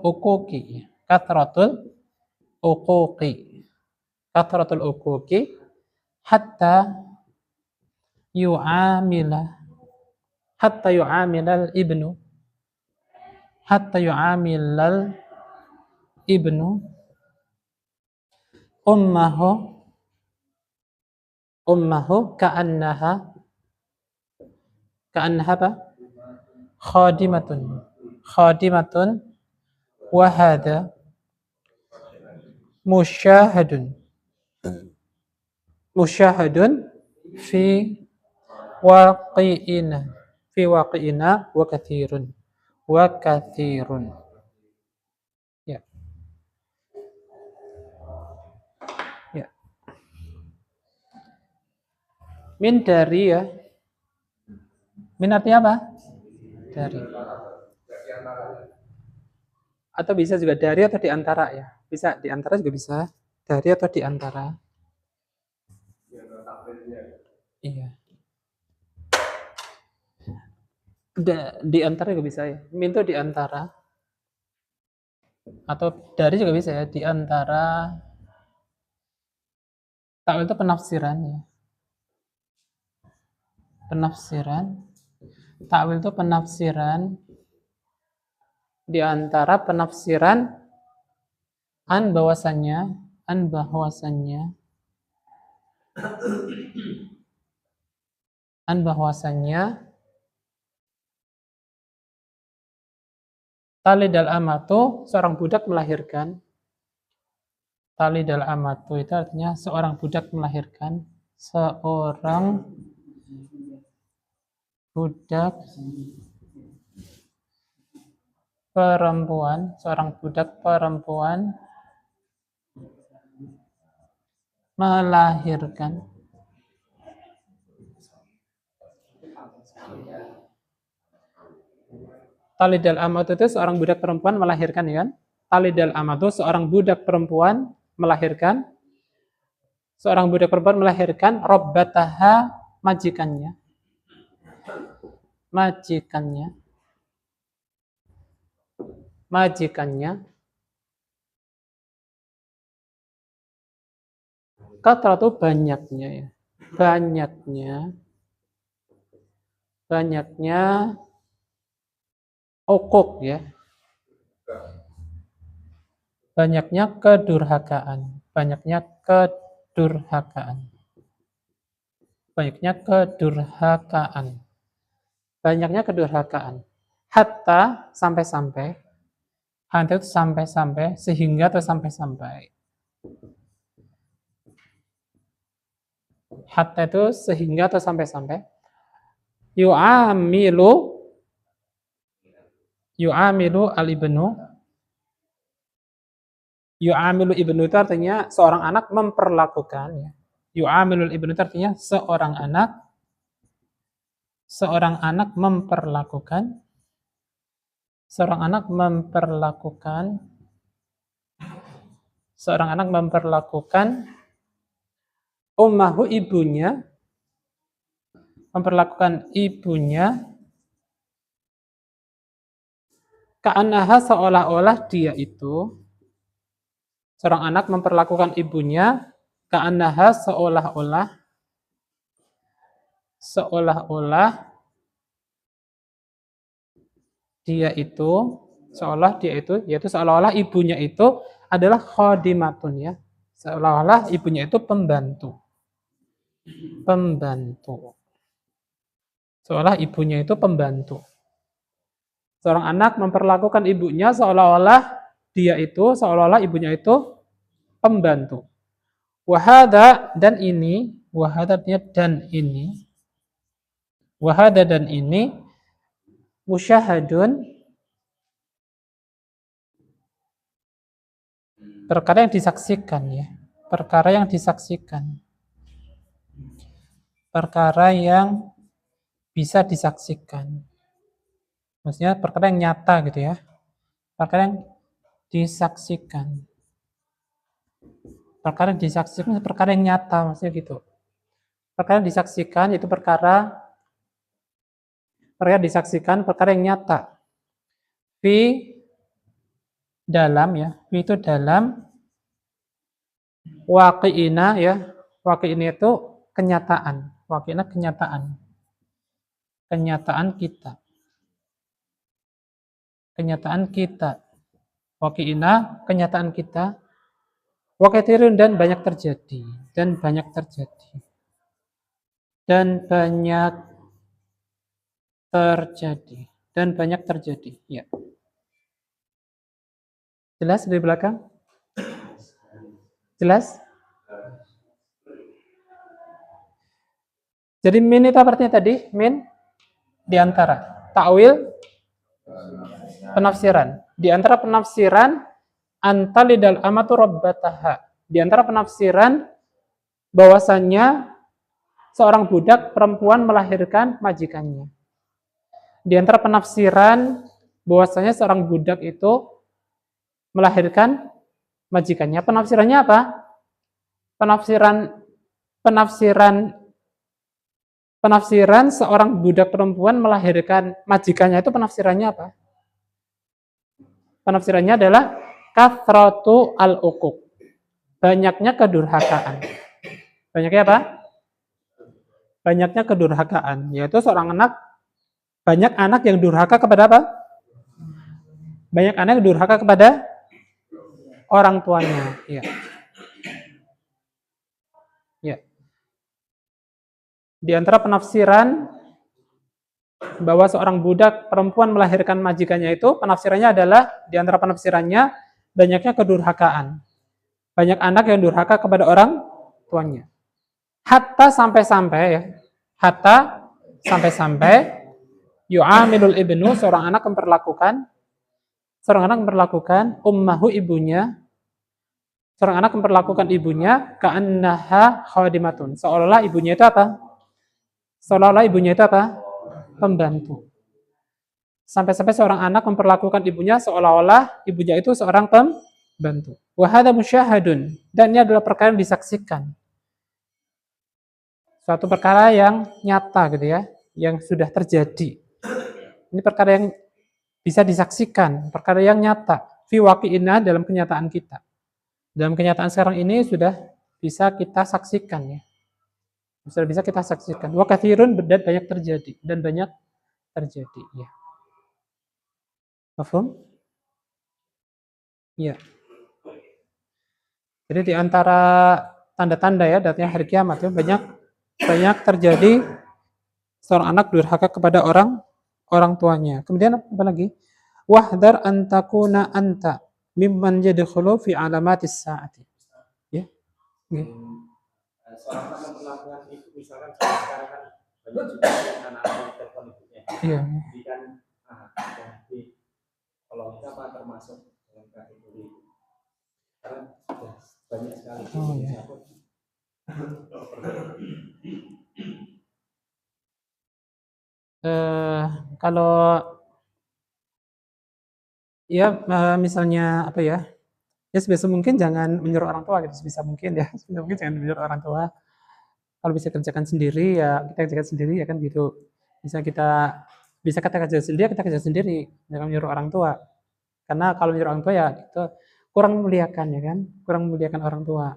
uquqi hatta yu'amila al-ibnu ummahu ka'annaha apa? khadimatun wa hadha musyahadun fi waqi'ina wa kathirun ya. Ya. Min dari ya. Min artinya apa? Dari. Atau bisa juga dari atau di antara ya. Bisa di antara juga bisa. Dari atau di antara. Iya. Di antara juga bisa ya. Min itu di antara. Atau dari juga bisa ya. Di antara. Ta'wil itu penafsirannya. Ta'wil itu penafsiran di antara penafsiran an bahwasannya talidal amatu seorang budak melahirkan. Talidal amatu itu artinya seorang budak melahirkan. Seorang budak perempuan, seorang budak perempuan melahirkan. Talidal amatu itu seorang budak perempuan melahirkan, ya kan? Talidal amatu seorang budak perempuan melahirkan. Seorang budak perempuan melahirkan robbataha majikannya. Majikannya. Majikannya. Katratu banyaknya, ya. Banyaknya ukuk, ya. Banyaknya kedurhakaan. Banyaknya kedurhakaan. Banyaknya kedurhakaan. Banyaknya kedurhakaan. Hatta sampai-sampai. Hatta itu sampai-sampai, sehingga atau sampai-sampai. Hatta itu sehingga atau sampai-sampai. Yu'amilu al-ibnu. Yu'amilu ibnu itu artinya seorang anak memperlakukan, ya. Yu'amilu al-ibnu itu artinya seorang anak memperlakukan ummahu ibunya, ka'annaha seolah-olah dia itu, seorang anak memperlakukan ibunya ka'annaha seolah-olah dia itu, yaitu seolah-olah ibunya itu adalah khadimatun, ya. Seolah-olah ibunya itu pembantu. Seolah ibunya itu pembantu. Seorang anak memperlakukan ibunya seolah-olah ibunya itu pembantu. Wahada dan ini musyahadun, perkara yang disaksikan, ya. Perkara yang bisa disaksikan. Maksudnya perkara yang nyata, gitu, ya. Perkara yang disaksikan. Perkara yang nyata, maksudnya gitu. Perkara yang disaksikan itu perkara yang nyata. Fi dalam, ya. Fi itu dalam. Waqi'ina, ya. Waqi'ina itu kenyataan. Waqi'ina kenyataan. Kenyataan kita. Waqi'ina kenyataan kita. Wakatirun dan banyak terjadi. Ya. Jelas di belakang? Jelas? Jadi min itu artinya tadi, min di antara ta'wil, penafsiran. Di antara penafsiran antalidal amatu rabbataha. Di antara penafsiran bahwasannya seorang budak perempuan melahirkan majikannya. Di antara penafsiran bahwasanya seorang budak itu melahirkan majikannya. Penafsirannya apa? Penafsiran seorang budak perempuan melahirkan majikannya itu penafsirannya apa? Penafsirannya adalah kathratu al-uquq. Banyaknya kedurhakaan. Banyaknya apa? Banyaknya kedurhakaan. Yaitu banyak anak yang durhaka kepada apa? Banyak anak yang durhaka kepada orang tuanya. Ya. Ya. Di antara penafsiran bahwa seorang budak perempuan melahirkan majikannya itu, penafsirannya adalah, di antara penafsirannya, banyaknya kedurhakaan. Banyak anak yang durhaka kepada orang tuanya. Hatta sampai-sampai, ya. Hatta sampai-sampai yu'amilul ibnu, seorang anak memperlakukan ummahu, ibunya, seorang anak memperlakukan ibunya ka'annaha khadimatun, seolah-olah ibunya itu apa? Seolah-olah ibunya itu apa? Pembantu. Sampai-sampai seorang anak memperlakukan ibunya seolah-olah ibunya itu seorang pembantu. Wa hadza musyahadun, dan ini adalah perkara yang disaksikan. Suatu perkara yang nyata gitu ya, yang sudah terjadi. Ini perkara yang bisa disaksikan, perkara yang nyata. Fi waqi'ina, dalam kenyataan kita. Dalam kenyataan sekarang ini sudah bisa kita saksikan ya. Sudah bisa kita saksikan. Wa katsirun, dan banyak terjadi, ya. Paham? Ya. Jadi di antara tanda-tanda ya datangnya hari kiamat ya, banyak terjadi seorang anak durhaka kepada orang tuanya. Kemudian apa lagi? Wahdar antakuna anta mimman yadkhulu fi alamatis saati. Ya. Okay. Seorang anak melakukan itu, misalkan sekarang kan banyak juga anak-anak yang telepon ibunya. Iya. Jadi kan kalau kita apa termasuk dalam kategori itu? Karena sudah banyak sekali. Oh, ya. Kalau ya misalnya apa ya? Ya sebisa mungkin jangan menyuruh orang tua gitu, sebisa mungkin ya. Sebisa mungkin jangan menyuruh orang tua. Kalau bisa kerjakan sendiri ya kita kerjakan sendiri ya kan gitu. Bisa kita kerja sendiri, kita kerja sendiri, jangan menyuruh orang tua. Karena kalau menyuruh orang tua ya itu kurang memuliakan ya kan, kurang memuliakan orang tua.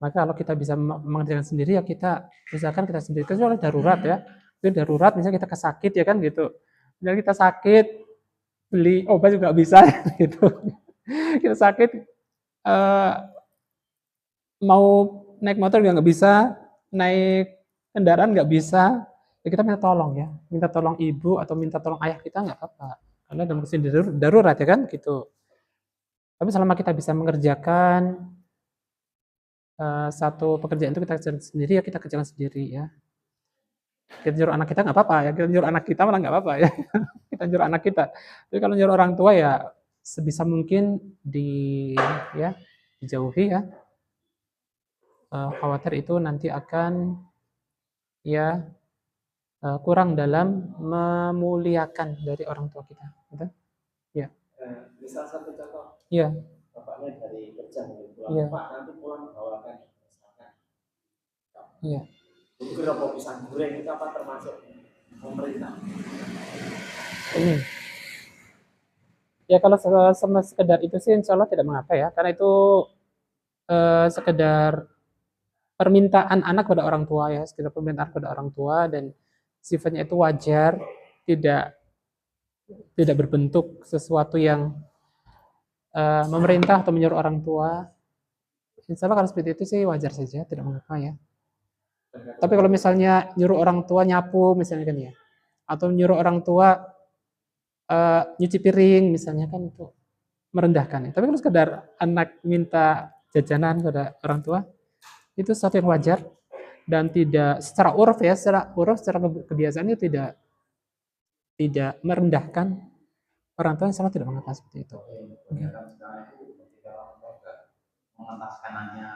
Maka kalau kita bisa mengerjakan sendiri ya kita misalkan kita sendiri, kecuali darurat ya. Itu darurat misalnya kita sakit ya kan gitu. Misalnya kita sakit beli obat juga bisa gitu. Kita sakit mau naik motor juga nggak bisa, naik kendaraan nggak bisa, ya kita minta tolong ya, minta tolong ibu atau minta tolong ayah kita nggak apa-apa, karena dalam kondisi darurat ya kan gitu. Tapi selama kita bisa mengerjakan satu pekerjaan itu kita kerjakan sendiri ya kita kerjakan sendiri ya. Kita nyuruh anak kita nggak apa-apa ya, kita nyuruh anak kita malah nggak apa-apa ya. Kita nyuruh anak kita. Tapi kalau nyuruh orang tua ya sebisa mungkin dijauhi ya. Khawatir itu nanti akan ya kurang dalam memuliakan dari orang tua kita. Gitu? Ya. Misal satu contoh. Iya. Bapaknya dari kerja pulang. Ya. Pak nanti pulang bawakan misalkan. Iya. Mungkin apa pisang goreng itu apa termasuk pemerintah? Ini. Ya kalau sama sekedar itu sih insya Allah tidak mengapa ya, karena itu sekedar permintaan anak pada orang tua ya, sekedar permintaan pada orang tua dan sifatnya itu wajar, tidak berbentuk sesuatu yang memerintah atau menyuruh orang tua. Insya Allah kalau seperti itu sih wajar saja, tidak mengapa ya. Tapi kalau misalnya nyuruh orang tua nyapu misalnya kan ya, atau nyuruh orang tua nyuci piring misalnya kan itu merendahkan ya. Tapi kalau sekedar anak minta jajanan pada orang tua itu sesuatu yang wajar dan tidak secara uruf ya, secara kebiasaan itu tidak merendahkan orang tua, sama tidak mengatakan seperti itu. Mengentaskan anaknya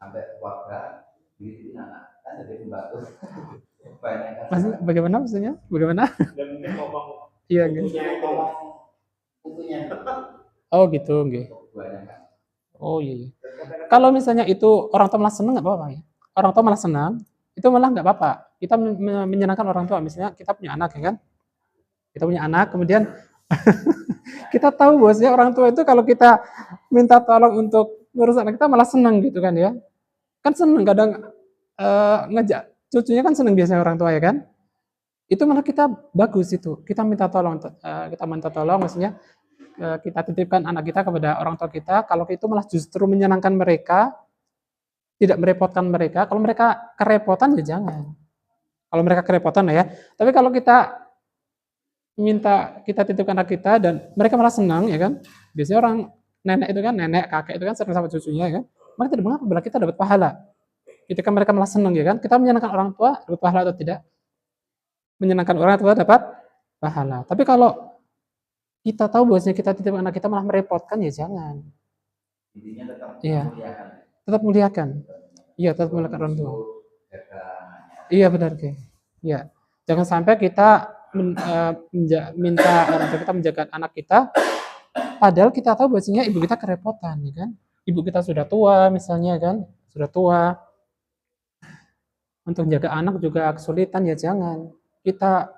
sampai keluarga begitu anak kan jadi pembantu. Bagaimana maksudnya? Bagaimana? Iya gitu. Oh gitu, gitu. Oh iya. Kalau misalnya itu orang tua malah senang nggak apa-apa ya. Orang tua malah senang, itu malah nggak apa-apa. Kita menyenangkan orang tua. Misalnya kita punya anak ya kan. Kita punya anak, kemudian kita tahu bahwasanya orang tua itu kalau kita minta tolong untuk ngurus anak kita malah senang gitu kan ya. Kan senang kadang ngajak cucunya kan senang biasanya orang tua ya kan. Itu malah kita bagus itu. Kita minta tolong maksudnya kita titipkan anak kita kepada orang tua kita, kalau itu malah justru menyenangkan mereka, tidak merepotkan mereka. Kalau mereka kerepotan ya jangan. Kalau mereka kerepotan ya. Tapi kalau kita titipkan anak kita dan mereka malah senang ya kan. Biasanya orang nenek, kakek itu kan senang sama cucunya ya kan. Maka tidak mengapa bila kita dapat pahala. Ketika mereka malah senang ya kan. Kita menyenangkan orang tua, dapat pahala atau tidak? menyenangkan orang tua dapat pahala. Tapi kalau kita tahu bahwasanya kita titip anak kita malah merepotkan, ya jangan. Intinya tetap Iya. muliakan. Tetap muliakan. Iya, tetap muliakan orang tua. Jaga anaknya. Iya benar, Ki. Iya. Jangan sampai kita minta orang tua kita menjaga anak kita, padahal kita tahu bahwasanya ibu kita kerepotan, ya kan? Ibu kita sudah tua misalnya kan, sudah tua. Untuk menjaga anak juga kesulitan, ya jangan. Kita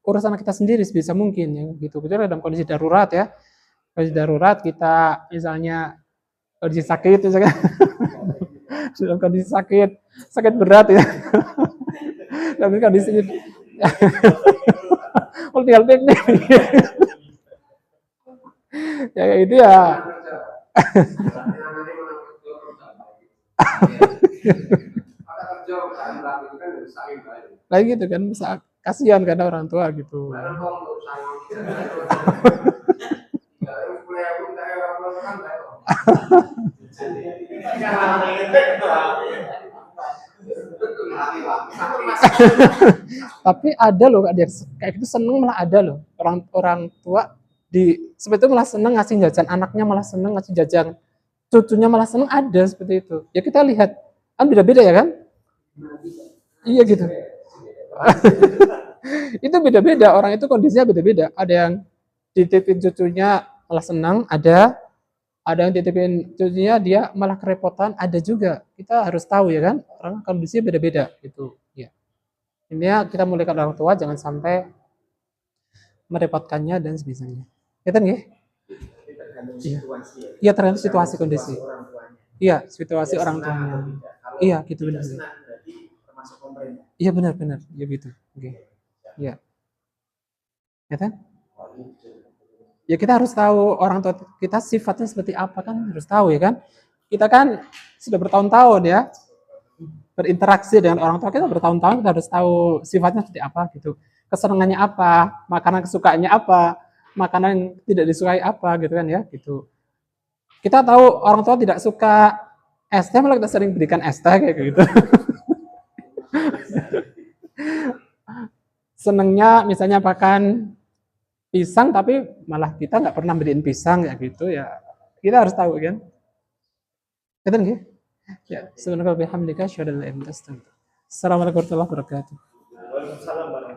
urus anak kita sendiri sebisa mungkin ya gitu. Kecuali dalam kondisi darurat ya. Kondisi darurat kita misalnya kondisi sakit misalkan. Dalam kondisi sakit berat ya. Dalam kondisi kalau tinggal piknik. Ya kayak gitu ya. Lagi gitu kan, kasihan karena orang tua gitu. Tapi ada loh kayak gitu, seneng malah ada loh orang tua seperti itu malah seneng ngasih jajan anaknya, malah seneng ngasih jajan cucunya, malah seneng, ada seperti itu. Ya kita lihat kan beda-beda ya kan? Iya gitu. Itu beda-beda, orang itu kondisinya beda-beda. Ada yang dititipin cucunya malah senang, ada yang dititipin cucunya dia malah kerepotan, ada juga. Kita harus tahu ya kan, orang kondisinya beda-beda gitu. Ya. Intinya kita muliakan orang tua, jangan sampai merepotkannya dan sebagainya. Ya kan, nggih? Iya, tergantung situasi kondisi. Iya, situasi orang tuanya. Iya, gitu benar. Iya benar. Ya gitu. Oke. Iya. Ya kan? Ya kita harus tahu orang tua kita sifatnya seperti apa, kan harus tahu ya kan. Kita kan sudah bertahun-tahun ya berinteraksi dengan orang tua kita, bertahun-tahun kita harus tahu sifatnya seperti apa gitu. Kesenangannya apa, makanan kesukaannya apa, makanan yang tidak disukai apa gitu kan ya gitu. Kita tahu orang tua tidak suka es teh, malah kita sering berikan es teh kayak gitu. Senengnya misalnya makan pisang, tapi malah kita nggak pernah beliin pisang ya gitu ya. Kita harus tahu kan. Gitu nggih? Ya, subhanaka wa bihamdika asyhadu an la ilaha illa anta astaghfiruka wa atubu ilaik. Assalamualaikum warahmatullahi wabarakatuh. Waalaikumsalam.